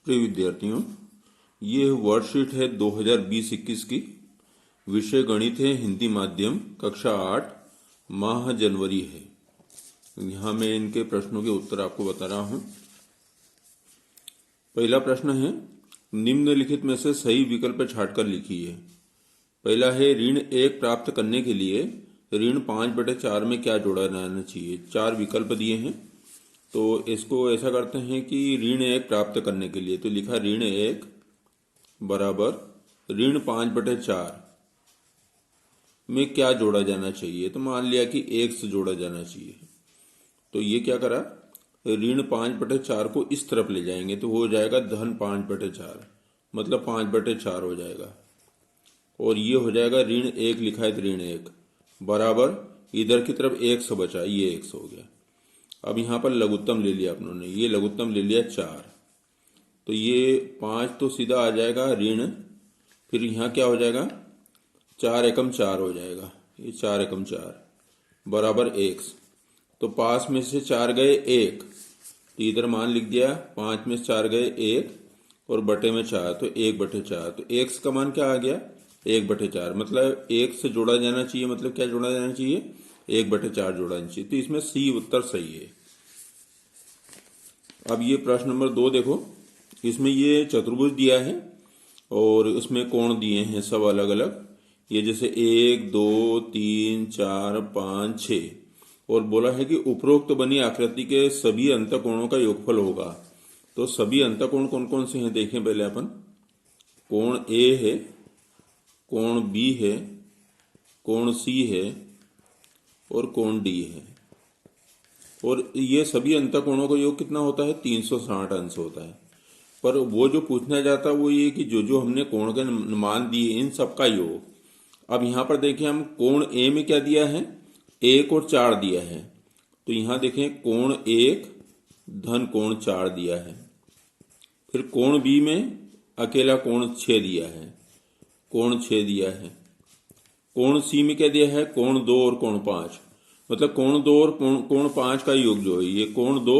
प्रिय विद्यार्थियों, ये वर्कशीट है 2020-21 की। विषय गणित है, हिंदी माध्यम, कक्षा 8, माह जनवरी है। यहाँ मैं इनके प्रश्नों के उत्तर आपको बता रहा हूँ। पहला प्रश्न है, निम्नलिखित में से सही विकल्प छांटकर लिखिए। पहला है, ऋण 1 प्राप्त करने के लिए ऋण 5/4 में क्या जोड़ा जाना चाहिए। 4 विकल्प दिए हैं, तो इसको ऐसा करते हैं कि ऋण 1 प्राप्त करने के लिए तो लिखा ऋण 1 बराबर ऋण 5/4 में क्या जोड़ा जाना चाहिए। तो मान लिया कि 1 से जोड़ा जाना चाहिए, तो ये क्या करा, ऋण 5/4 को इस तरफ ले जाएंगे तो हो जाएगा धन 5/4, मतलब 5/4 हो जाएगा। और ये हो जाएगा ऋण 1 लिखा है तो ऋण 1 बराबर इधर की तरफ 1 बचा, ये 1 हो गया। अब यहाँ पर लघुत्तम ले लिया अपनों ने, ये लघुत्तम ले लिया 4, तो ये 5 तो सीधा आ जाएगा ऋण, फिर यहाँ क्या हो जाएगा 4 एकम 4 हो जाएगा, ये 4 एकम 4 बराबर 1। तो 5 में से 4 गए 1, तो इधर मान लिख दिया 5 में से 4 गए 1 और बटे में 4, तो 1/4। तो x का मान क्या आ गया 1/4, मतलब 1 से जोड़ा जाना चाहिए, मतलब क्या जोड़ा जाना चाहिए 1/4 जोड़ा जाना चाहिए। तो इसमें सी उत्तर सही है। अब ये प्रश्न नंबर 2 देखो, इसमें ये चतुर्भुज दिया है और इसमें कोण दिए हैं सब अलग अलग, ये जैसे 1 2 3 4 5 6, और बोला है कि उपरोक्त बनी आकृति के सभी अंतःकोणों का योगफल होगा। तो सभी अंतःकोण कौन कौन से हैं देखें पहले अपन। कोण ए है, कोण बी है, कोण सी है और कोण डी है। और ये सभी अंतःकोणों का योग कितना होता है 360 अंश होता है। पर वो जो पूछना जाता है वो ये कि जो जो हमने कोण के मान दिए इन सबका योग। अब यहाँ पर देखें हम कोण ए में क्या दिया है 1 और 4 दिया है, तो यहाँ देखें कोण 1 धन कोण 4 दिया है। फिर कोण बी में अकेला कोण 6 दिया है, कोण 6 दिया है। कोण सी में क्या दिया है कोण 2 और कोण 5, मतलब कोण 2 और कोण 5 का योग जो है ये कोण 2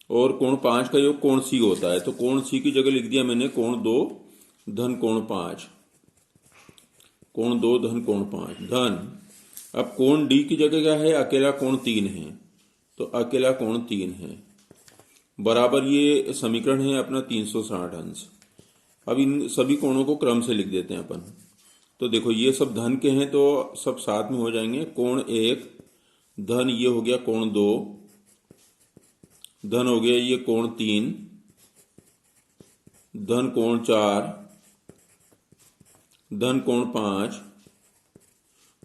और कोण 5 का योग कोण सी होता है। तो कोण सी की जगह लिख दिया मैंने कोण 2 धन कोण 5, कोण 2 धन कोण 5 धन। अब कोण डी की जगह क्या है अकेला कोण 3 है, तो अकेला कोण 3 है बराबर, ये समीकरण है अपना 360 अंश। अब इन सभी कोणों को क्रम से लिख देते हैं अपन। तो देखो ये सब धन के हैं तो सब साथ में हो जाएंगे। कोण 1 धन ये हो गया कोण 2 धन हो गया ये कोण 3 धन कोण 4 धन कोण 5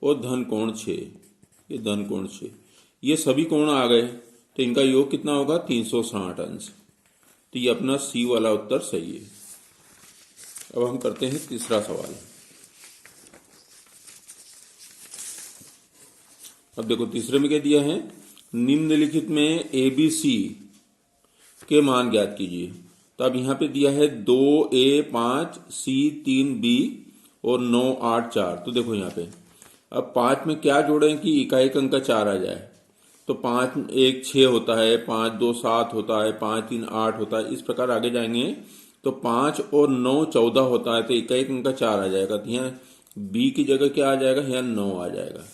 और धन कोण 6, ये धन कोण 6। ये सभी कोण आ गए तो इनका योग कितना होगा 360 अंश। तो ये अपना सी वाला उत्तर सही है। अब हम करते हैं तीसरा सवाल। अब देखो तीसरे में क्या दिया है, निम्नलिखित में ए बी सी के मान ज्ञात कीजिए। तो अब यहाँ पे दिया है 2A 5C 3B और 9 8 4। तो देखो यहाँ पे अब 5 में क्या जोड़ें कि इकाई अंक का 4 आ जाए। तो 5 1 6 होता है, 5 2 7 होता है, 5 3 8 होता है, इस प्रकार आगे जाएंगे। तो 5 और 9 14 होता है, तो इकाई अंक का 4 आ जाएगा। तो यहाँ B की जगह क्या आ जाएगा, यहाँ 9 आ जाएगा।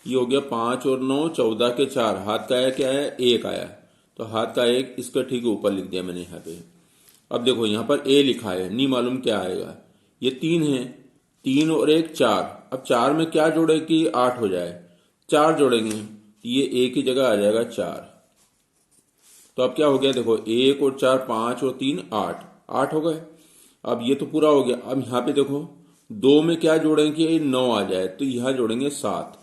ये हो गया 5 और 9 14 के 4, हाथ का क्या है 1 आया, तो हाथ का 1 इसका ठीक ऊपर लिख दिया मैंने यहाँ पे। अब देखो यहाँ पर A लिखा है, नहीं मालूम क्या आएगा। ये 3 है, 3 और 1 4। अब 4 में क्या जोड़े कि 8 हो जाए, 4 जोड़ेंगे तो ये A की जगह आ जाएगा 4। तो अब क्या हो गया देखो 1 और 4 5 और 3 8, 8 हो गए। अब ये तो पूरा हो गया। अब यहाँ पे देखो 2 में क्या जोड़ेंगे कि 9 आ जाए, तो यहाँ जोड़ेंगे 7,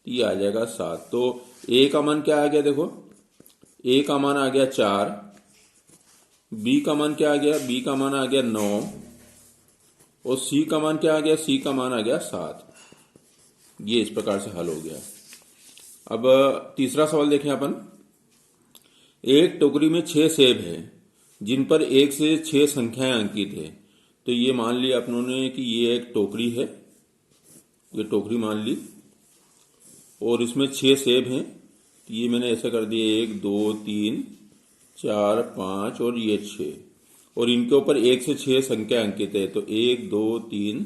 तो ये आ जाएगा 7। तो A का मान क्या आ गया देखो, A का मान आ गया 4, B का मान क्या आ गया, B का मान आ गया 9 और C का मान क्या आ गया, C का मान आ गया 7। ये इस प्रकार से हल हो गया। अब तीसरा सवाल देखें अपन। एक टोकरी में 6 सेब है जिन पर 1 से 6 संख्याएं अंकित है। तो ये मान लिया अपनों ने कि ये एक टोकरी है, ये टोकरी मान ली और इसमें 6 सेब हैं। ये मैंने ऐसा कर दिया 1 2 3 4 5 और ये 6। और इनके ऊपर 1 से 6 संख्या अंकित है। तो 1 2 3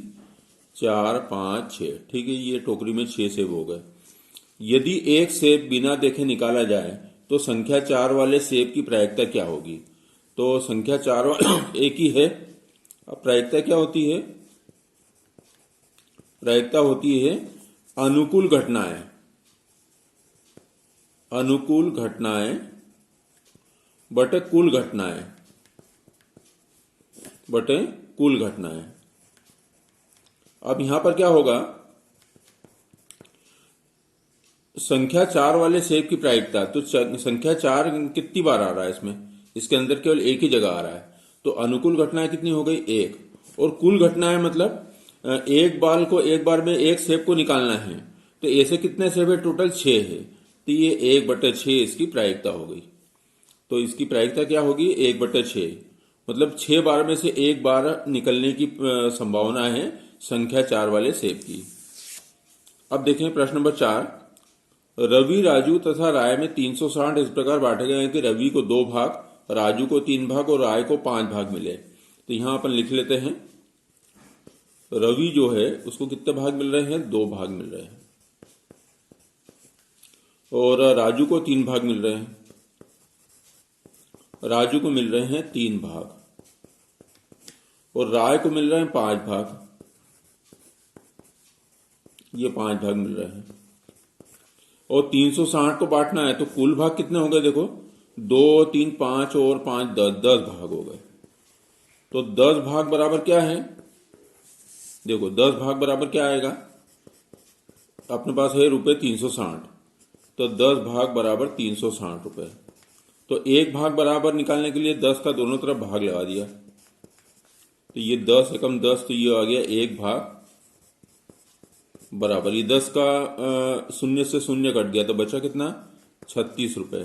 4 5 6, ठीक है, ये टोकरी में 6 सेब हो गए। यदि एक सेब बिना देखे निकाला जाए तो संख्या 4 वाले सेब की प्रायिकता क्या होगी? तो संख्या 4 एक ही है। अब प्रायिकता क्या होती है? प्रायिकता होती है अनुकूल घटनाएं, अनुकूल घटनाएं बटे कुल घटनाएं, बटे कुल घटनाएं। अब यहां पर क्या होगा? संख्या 4 वाले सेब की प्रायिकता, तो संख्या 4 कितनी बार आ रहा है इसमें? इसके अंदर केवल एक ही जगह आ रहा है। तो अनुकूल घटनाएं कितनी हो गई? 1। और कुल घटनाएं मतलब एक बार में एक सेब को निकालना है। तो ऐसे कितने सेब है? टोटल 6 है। तो ये 1/6 इसकी प्रायिकता हो गई। तो इसकी प्रायिकता क्या होगी? 1/6, मतलब 6 बार में से एक बार निकलने की संभावना है संख्या 4 वाले सेब की। अब देखें प्रश्न नंबर 4। रवि, राजू तथा राय में 360 इस प्रकार बांटे गए हैं कि रवि को 2 भाग, राजू को 3 भाग और राय को 5 भाग मिले। तो यहां अपन लिख लेते हैं, रवि जो है उसको कितने भाग मिल रहे हैं? 2 भाग मिल रहे हैं। और राजू को 3 भाग मिल रहे हैं। राजू को मिल रहे हैं 3 भाग और राय को मिल रहे हैं 5 भाग। ये 5 भाग मिल रहे हैं और 360 को बांटना है। तो कुल भाग कितने हो गए? देखो 2 3 5 और 5 10 भाग हो गए। तो 10 भाग बराबर क्या है? देखो 10 भाग बराबर क्या आएगा? अपने पास है रुपए 360, तो 10 भाग बराबर 360 रुपए। तो एक भाग बराबर निकालने के लिए 10 का दोनों तरफ भाग लगा दिया। तो ये 10 एकम 10, तो ये आ गया 1 भाग बराबर, ये 10 का शून्य से शून्य कट गया तो बचा कितना? 36 रुपए।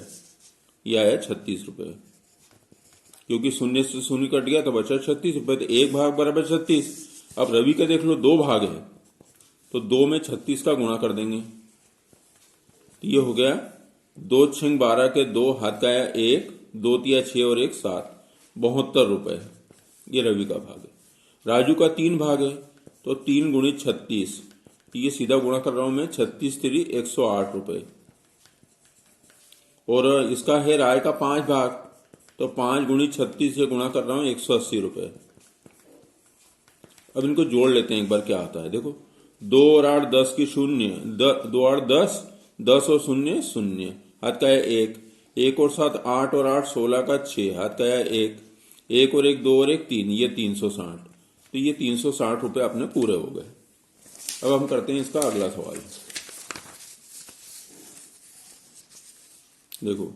ये आया 36 रुपए, क्योंकि शून्य से शून्य कट गया तो बचा 36 रुपए। तो 1 भाग बराबर 36। अब रवि का देख लो 2 भाग है, तो 2 में 36 का गुणा कर देंगे। तो ये हो गया 2 6 12 के 2 हाथ का आया 1, 2 तिया 6 और 1 7, 72 रुपए। ये रवि का भाग है। राजू का 3 भाग है, तो 3 गुणित 36, ये सीधा गुणा कर रहा हूं मैं, 36 3 108 रुपए। और इसका है राय का 5 भाग, तो 5 गुणित 36 से गुणा कर रहा हूं 180 रुपए। अब इनको जोड़ लेते हैं एक बार, क्या आता है देखो। 2 और 8 10 की शून्य, 2 8 10, 10 और शून्य शून्य, हाथ का है 1, 1 और 7 8 और 8 16 का 6, हाथ का है 1, 1 और 1 2 और 1 3, ये 360। तो ये 360 रुपए अपने पूरे हो गए। अब हम करते हैं इसका अगला सवाल। देखो,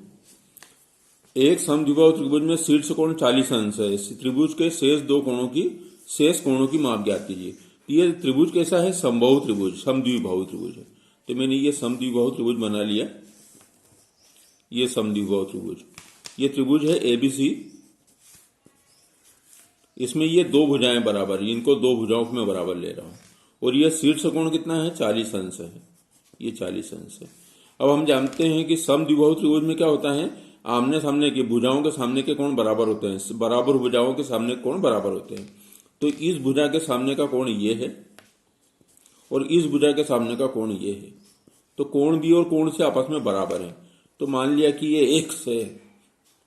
एक समद्विबाहु त्रिभुज में शीर्ष कोण 40 अंश है। इस त्रिभुज के शेष कोणों की माप ज्ञात कीजिए। ये त्रिभुज कैसा है? समबाहु त्रिभुज, समद्विबाहु त्रिभुज है। तो मैंने ये समद्विबाहु त्रिभुज बना लिया। ये समद्विबाहु त्रिभुज, ये त्रिभुज है ABC। इसमें ये 2 भुजाएं बराबर, इनको 2 भुजाओं में बराबर ले रहा हूं। और ये शीर्ष कोण कितना है? 40 अंश है। ये 40 अंश है। अब हम जानते हैं कि समद्विबाहु त्रिभुज में क्या होता है? आमने सामने की भुजाओं के सामने के कोण बराबर होते हैं। बराबर भुजाओं के सामने कोण बराबर होते हैं। तो इस भुजा के सामने का कोण ये है और इस भुजा के सामने का कोण ये है। तो कोण भी और कोण से आपस में बराबर है। तो मान लिया कि ये x है,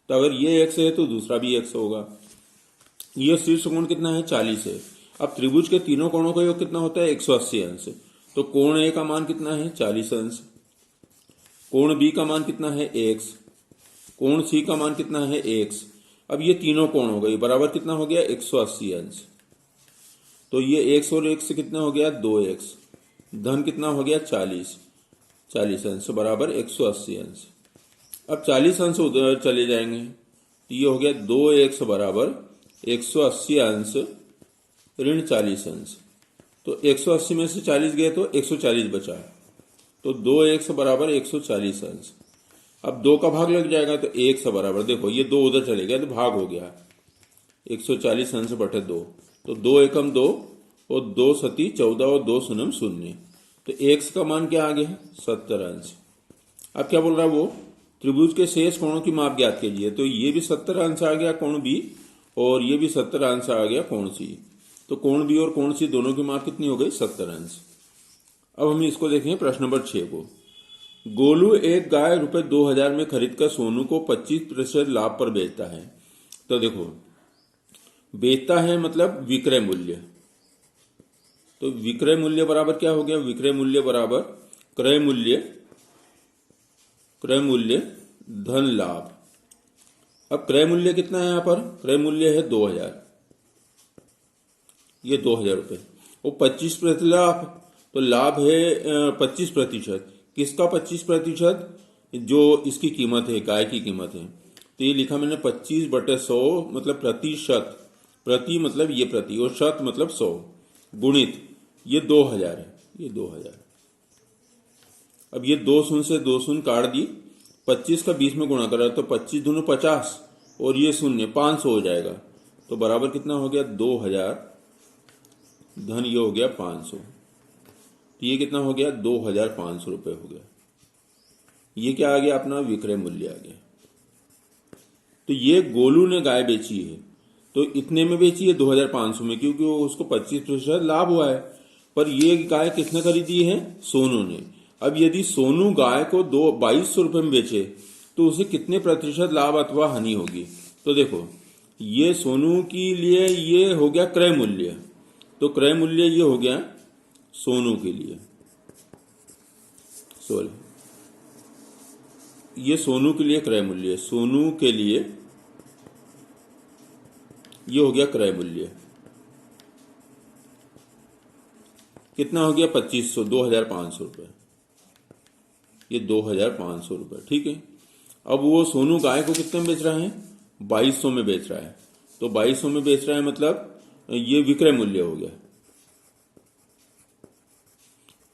तो अगर ये x है तो दूसरा भी x होगा। ये शीर्ष कोण कितना है? 40 है। अब त्रिभुज के तीनों कोणों का योग कितना होता है? 180 अंश। तो कोण A का मान कितना है? 40 अंश। कोण B का मान कितना है? x। कोण C का मान कितना है? x। अब ये तीनों कोण हो गए बराबर, कितना हो गया? 180 अंश। तो ये x और x से कितना हो गया? 2x। धन कितना हो गया? 40 अंश बराबर 180 अंश। अब 40 अंश उधर चले जाएंगे, तो ये हो गया 2x बराबर 180 अंश ऋण 40 अंश। तो 180 में से 40 गए तो 140 बचा, तो 2x बराबर 140 अंश। अब 2 का भाग लग जाएगा तो 1 से बराबर, देखो ये 2 उधर चले गया तो भाग हो गया 140 अंश बटे 2। तो 2 एकम 2 और 2 सती 14 और 2 शून्यम शून्य। तो x का मान क्या आ गया? 70 अंश। अब क्या बोल रहा है वो? त्रिभुज के शेष कोणों की माप ज्ञात कीजिए। तो ये भी 70 अंश आ गया कोण B, और ये भी 70 अंश आ गया कोण सी। तो कोण बी और कोण सी दोनों की मार्क कितनी हो गई? 70 अंश। अब हम इसको देखें प्रश्न नंबर 6 को। गोलू एक गाय रुपए 2000 में खरीदकर सोनू को 25% लाभ पर बेचता है। तो देखो, बेचता है मतलब विक्रय मूल्य। तो विक्रय मूल्य बराबर क्या हो गया? विक्रय मूल्य बराबर क्रय मूल्य धन लाभ। अब क्रय मूल्य कितना है यहां पर? क्रय मूल्य है 2000, ये 2000 रुपए और 25% लाभ। तो लाभ है 25%। किसका 25%? जो इसकी कीमत है, गाय की कीमत है। तो ये लिखा मैंने 25/100 मतलब प्रतिशत। प्रति मतलब ये प्रति और शत मतलब 100 गुणित ये 2000 है, ये 2000। अब ये 2 शून्य से 2 शून्य काट दी, 25 का 20 में गुणा करा तो 25 दूनी 50 और ये शून्य 500 हो जाएगा। तो बराबर कितना हो गया? 2000 धन ये हो गया 500। तो ये कितना हो गया? 2500 रुपए हो गया। ये क्या आ गया? अपना विक्रय मूल्य आ गया। तो ये गोलू ने गाय बेची है, तो इतने में बेची है 2500 में, क्योंकि वो उसको 25% लाभ हुआ है। पर ये गाय किसने खरीदी है? सोनू ने। अब यदि सोनू गाय को 2200 रुपए में बेचे तो उसे कितने प्रतिशत लाभ अथवा हानि होगी? तो देखो, ये सोनू के लिए ये हो गया क्रय मूल्य। तो क्रय मूल्य ये हो गया सोनू के लिए, सॉरी, ये सोनू के लिए क्रय मूल्य। सोनू के लिए ये हो गया क्रय मूल्य। कितना हो गया? 2500, 2500 रुपए। ये 2500 रुपए, ठीक है। अब वो सोनू गाय को कितने में बेच रहा है? 2200 में बेच रहा है। तो 2200 में बेच रहा है मतलब ये विक्रय मूल्य हो गया।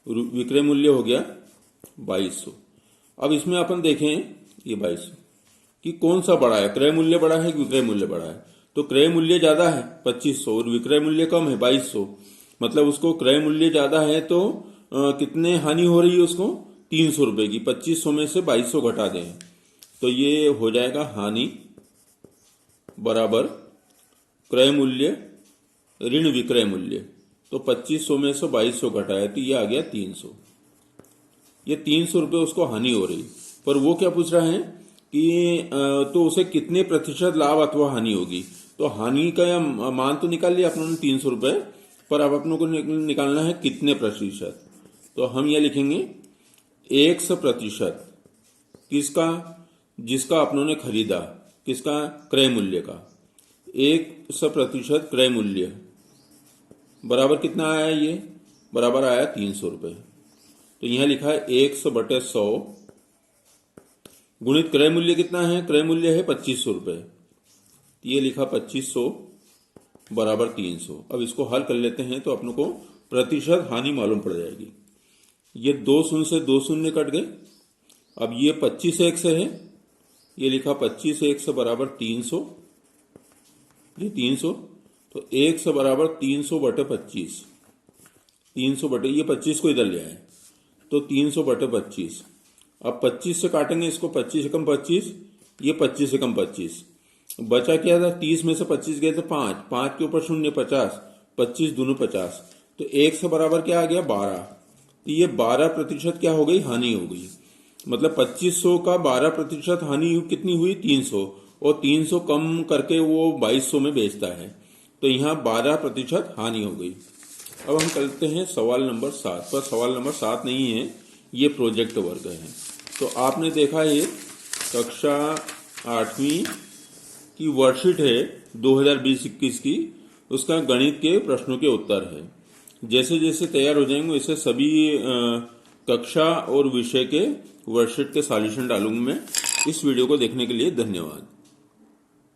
विक्रय मूल्य हो गया 2200। अब इसमें अपन देखें ये 2200 कि कौन सा बड़ा है, क्रय मूल्य बड़ा है कि विक्रय मूल्य बड़ा है? तो क्रय मूल्य ज्यादा है 2500 और विक्रय मूल्य कम है 2200। मतलब उसको क्रय मूल्य ज्यादा है तो कितने हानि हो रही है उसको? 300 रुपए की। 2500 में से 2200 घटा दें तो ये हो जाएगा हानि बराबर क्रय मूल्य ऋण विक्रय मूल्य। तो 2500 में से 2200 घटाया तो ये आ गया 300। ये 300 रुपए उसको हानि हो रही। पर वो क्या पूछ रहा है कि तो उसे कितने प्रतिशत लाभ अथवा हानि होगी? तो हानि का मान तो निकाल लिया अपनों ने 300 रुपए, पर अब अपनों को निकालना है कितने प्रतिशत। तो हम यह लिखेंगे 100% किसका? जिसका अपनों ने खरीदा, किसका? क्रय मूल्य का। 100% क्रय मूल्य बराबर कितना आया? ये बराबर आया 300 रुपए। तो यहां लिखा है 100/100 गुणित क्रय मूल्य कितना है? क्रय मूल्य है 2500 रुपए। ये लिखा 2500 बराबर 300। अब इसको हल कर लेते हैं तो अपनों को प्रतिशत हानि मालूम पड़ जाएगी। ये 2 शून्य से 2 शून्य कट गए। अब ये 25 एक से है, ये लिखा 25 एक से बराबर 300, ये 300। तो 100 बराबर 300/25। 300 बटे ये 25 को इधर ले आए तो 300/25। अब 25 से काटेंगे इसको, 25 से कम 25, ये 25 से कम 25। बचा क्या था? 30 में से 25 गए तो 5, 5 के ऊपर शून्य 50, 25 दूनी 50। तो 100 बराबर क्या आ गया? 12। तो ये 12% क्या हो गई? हानि हो गई। मतलब 2500 का 12% हानि कितनी हुई? 300। और 300 कम करके वो 2200 में बेचता है, तो यहाँ 12% हानि हो गई। अब हम करते हैं सवाल नंबर 7 पर। सवाल नंबर 7 नहीं है, ये प्रोजेक्ट वर्क है। तो आपने देखा ये कक्षा 8वीं की वर्कशीट है 2020-21 की, उसका गणित के प्रश्नों के उत्तर है। जैसे जैसे तैयार हो जाएंगे वैसे सभी कक्षा और विषय के वर्कशीट के सॉल्यूशन डालूंगा मैं। इस वीडियो को देखने के लिए धन्यवाद।